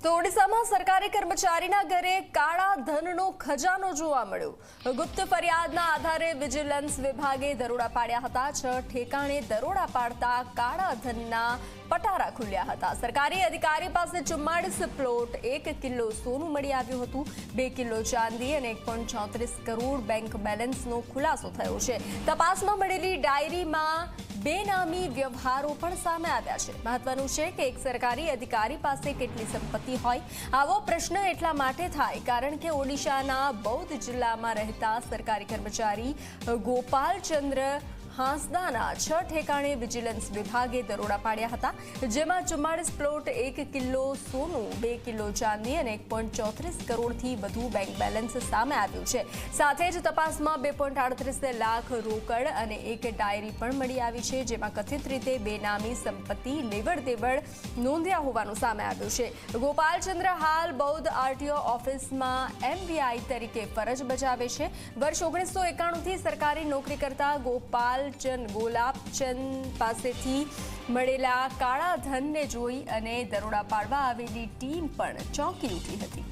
તો ઓડિશામાં સરકારી કર્મચારીના ઘરે કાળા ધનનો ખજાનો જોવા મળ્યો। ગુપ્ત ફરિયાદના આધારે વિજિલન્સ વિભાગે દરોડા પાડ્યા હતા। 6 ઠેકાણે દરોડા પાડતા કાળા ધનના પટારા ખુલ્યા હતા। સરકારી અધિકારી પાસે 44 પ્લોટ, 1 કિલો સોનું મળી આવ્યું હતું। 2 કિલો ચાંદી અને 1.34 કરોડ બેંક બેલેન્સનો ખુલાસો થયો છે। તપાસમાં મળેલી ડાયરીમાં બેનામી વ્યવહારો પણ સામે આવ્યા છે। મહત્વનું છે કે એક સરકારી અધિકારી પાસે કેટલી સંપત્તિ હોય। આવો પ્રશ્ન એટલા માટે થાય કારણ કે ઓડિશાના બૌદ્ધ જિલ્લામાં રહેતા સરકારી કર્મચારી ગોપાલચંદ્ર હાંસદાના 6 ઠેકાણે વિજિલન્સ વિભાગે દરોડા પાડ્યા હતા। જેમાં 44 પ્લોટ, 1 કિલો સોનું, 2 કિલો ચાંદી અને 1.34 કરોડથી વધુ બેંક બેલેન્સ સામે આવ્યું છે। સાથે જ તપાસમાં 2.38 લાખ રોકડ અને એક ડાયરી પણ મળી આવી છે, જેમાં કથિત રીતે બેનામી સંપત્તિ લેવડ દેવડ નોંધ્યા હોવાનું સામે આવ્યું છે। ગોપાલચંદ્ર હાલ બૌદ્ધ આરટીઓ ઓફિસમાં એમવીઆઈ તરીકે ફરજ બજાવે છે। વર્ષ 1991થી સરકારી નોકરી કરતા ગોલાબચંદ પાસેથી મળેલા કાળા ધનને જોઈ અને દરોડા પાડવા આવેલી ટીમ પણ ચોંકી ઉઠી હતી।